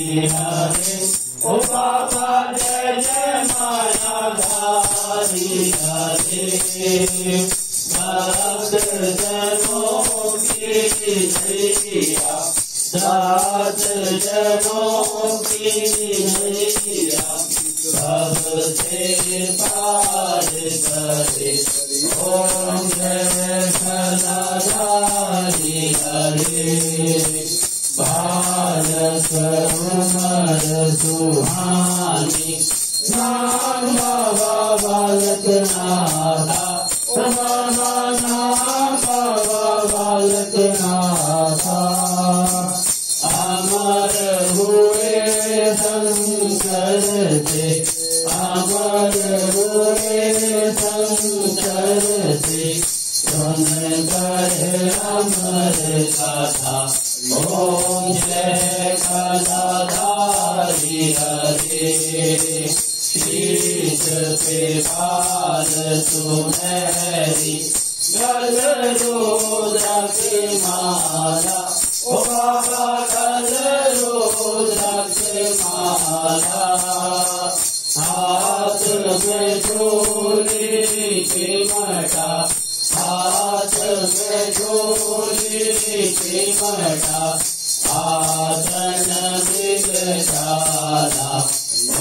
हरे ओ बाबा जय जय मायाधारी हरे भक्त जनों की नैया सात जनों की नैया सब से पार करे ओम जय गदाधारी हरे बालक उमर सुहानी नाम बाबा बालक नाथा बाबा नाम बाबा बालक नाथा अमर हुए शंकर से अमर हुए शंकर से सुन कर अमर कथा ओम जय गदाधारी हरे शीश पे बाल सुनहरी गलरुद्र की माला ओ बाबा गलरुद्र की माला हाथ में झोली की मटा हाथ में झोली की मटा आसन विगशाला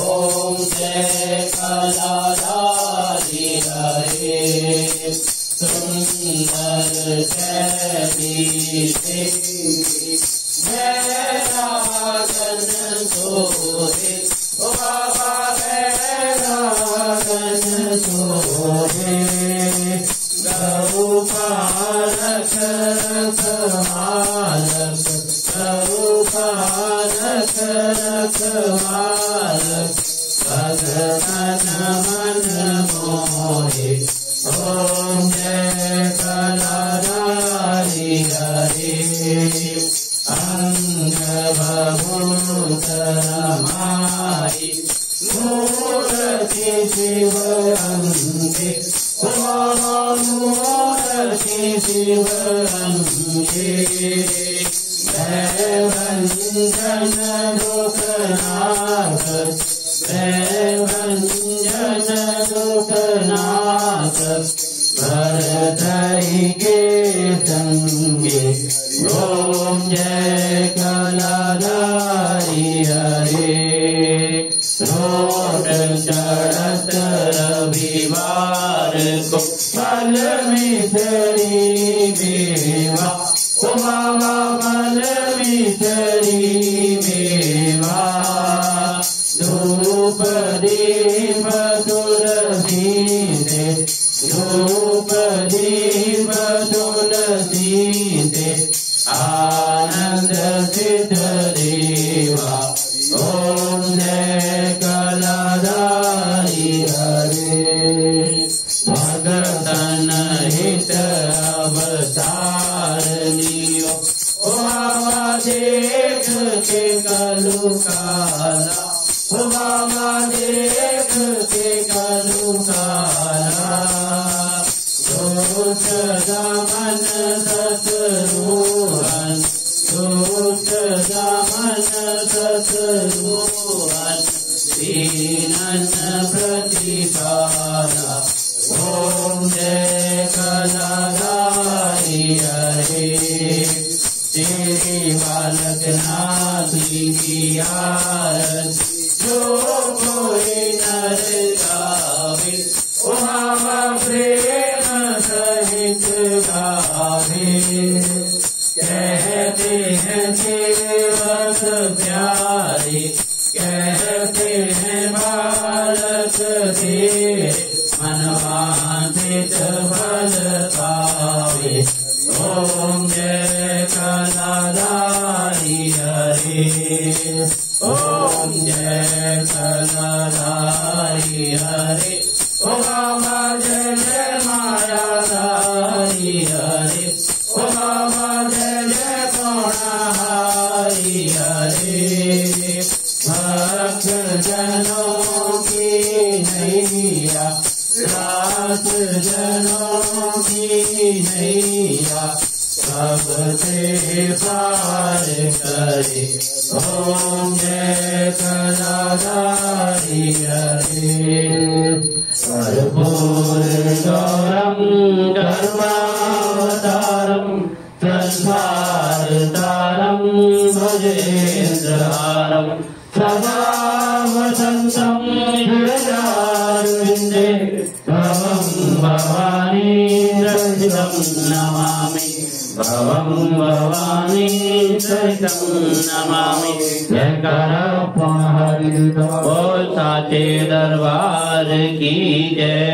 ओम जय गदाधारी हरे सुंदर शैली जय रागन सोहे ओ बाबा जय रागन सोहे गौ पालक रखवालक गौ पालक रखवालक भगवन मन मोहे ओम जय गदाधारी हरे अंग भभूत रमाई मूर्ति शिव अंगे मूर्ति शिव अंगे भंजन लोकनाथ भंजन लोकनाथ भरतहि के संगे ओम जय गदाधारी हरे रोड चढ़त रविवार को फल मिथरी मेवा ओ बाबा फल मिथरी मेवा धूप दीप तुलसी से धूप दीप तुलसी से आनंद सिद्ध देवा ओम जय गदाधारी हरे भगतन हित अवतार लियो ओ बाबा देख के कलु काला ओ बाबा देख के कलु काला दोष दमन सतरूहन दोष दमन सतरूहन दीनन प्रतिपाला ओम जय गदाधारी हरे तेरे बालक नाथी की आरती जो कोई नर गावे ओ बाबा प्रेम सहित गावे कहते हैं सेवक प्यारे कहते हैं बालक तेरे मनवांछित फल पावे ओम जय गदाधारी हरे ओम जय गदाधारी हरे ओ बाबा जय जय मायाधारी हरे ओ बाबा जय जय गौणहारी हरे भक्त जनों की नैया रात जनों की नैया सबसे पार कर हरे ओम जय गदाधारी हरे कर्पूरगौरं करुणावतारं संसारतारं भजेन्द्रहारं सदा वसन्तं हृदयारविन्दे भवं भवानी सहितं नमामि भवं भवानी सहितं नमामि जयकारा हरि बोल साचे दरबार की जय।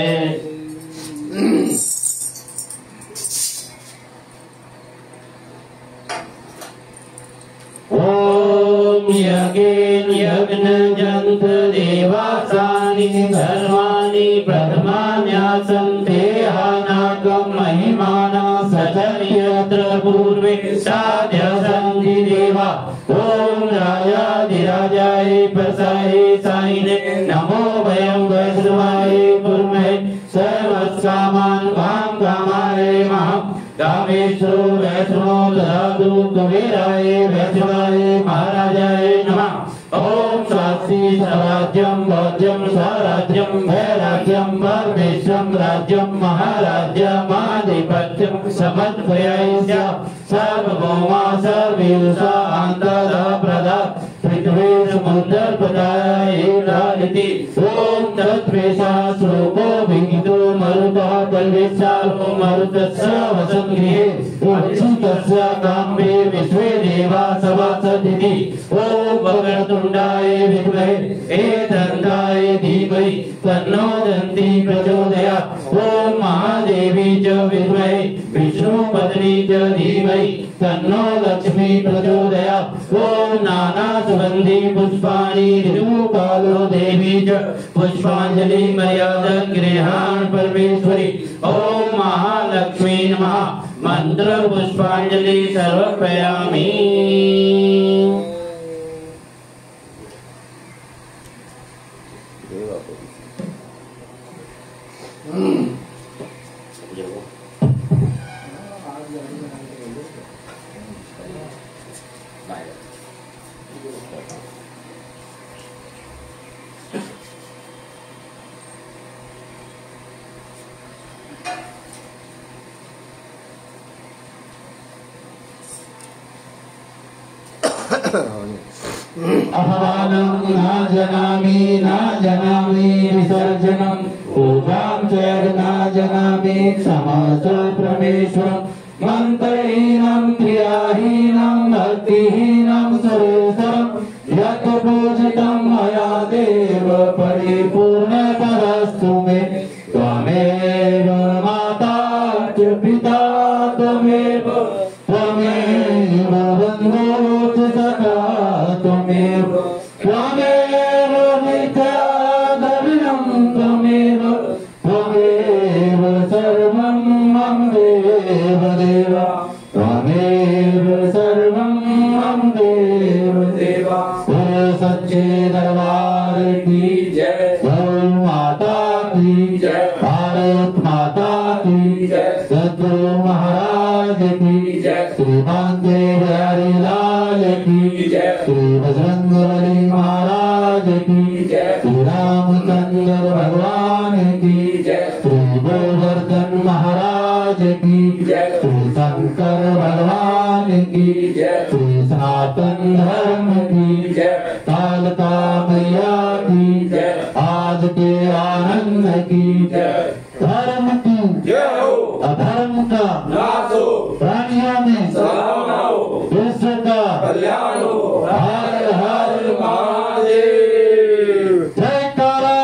ओम यज्ञेन यज्ञ जंत देवासानि धर्माणि प्रथमान्यासन्ते हानाकं महिमाना सचर्यत्र पूर्वे साध्य सन्ति देवा। ओम राजाधिराजाय प्रसाय साइने नमो वयं वैष्णवाय कुर्महे सर्वकामान् काम कामाय महं कामेश्वरो वैष्णवो ददातु कुबेराय वैष्णवाय महाराजाय नमः। ओम स्वास्ति स्वराज्यं भोज्यं स्वराज्यं वैराग्यं परमेश्वरं राज्यं महाराज्यमाधिपत्यं समर्पयामि सर्वभौमा सर्वेषा अन्तरः प्रदा पृथ्वी समुद्रपदायिति। ओम तत्प्रेषा श्लोको विहितो मरुतः तल्विशालो मरुतस्य वसङ्गृहे अच्युतस्य काम्ये विश्वे देवा सभासदिति। ओम वक्रतुण्डाय विद्महे एकदन्ताय धीमहि तन्नो दन्ती प्रचोदयात्। ओम महादेवी च विद्महे विष्णुपत्नी च धीमहि तन्नो लक्ष्मी प्रचोदयात्। ओम नाना सुगंधि पुष्पाणि ऋतुकालो देवी च पुष्पांजलि मर्यादा गृहाण परमेश्वरी। ओम महालक्ष्मी नमः मंत्र पुष्पांजलि सर्वपयामि। अहवानं न जनामि विसर्जनं पूजां च न जनामि क्षमस्व परमेश्वरं मन्त्रहीनं क्रियाहीनं भक्तिहीनं सुरेशं यत् पूजितं मया देव परिपूर्णतरस्तु मे। त्वमेव माता च पिता त्वमेव त्वमेव बन्धो च सखा त्वमेव त्वमेव विद्याधरणं त्वमेव त्वमेव सर्वं मम देव देव त्वमेव सर्वं मम देव देव। सच्चे दरबार की जय, गौ माता की जय, भारत माता की जय, सद्गुरु महाराज की जय, श्री बांके बिहारी लाल की जय, श्री बजरंगबली महाराज की जय, श्री रामचंद्र भगवान की जय, श्री गोवर्धन महाराज की जय, श्री शंकर भगवान की जय, श्री सनातन धर्म की जय, कालका मैया की जय, आज के आनंद की जय। धर्म की जय हो, अधर्म का नाश हो, प्राणियों में सद्भावना हो, विश्व का कल्याण हो। हर हर महादेव। जयकारा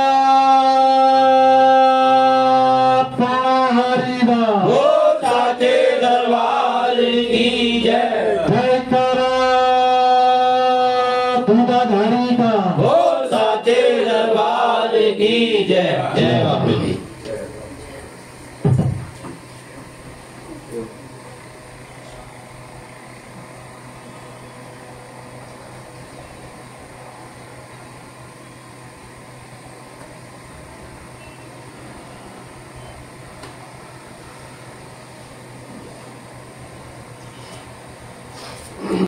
हरिदा हो, साचे दरबार की जय। जयकारा दूधाधारी का हो, साचे दरबार की जय। जय बापू।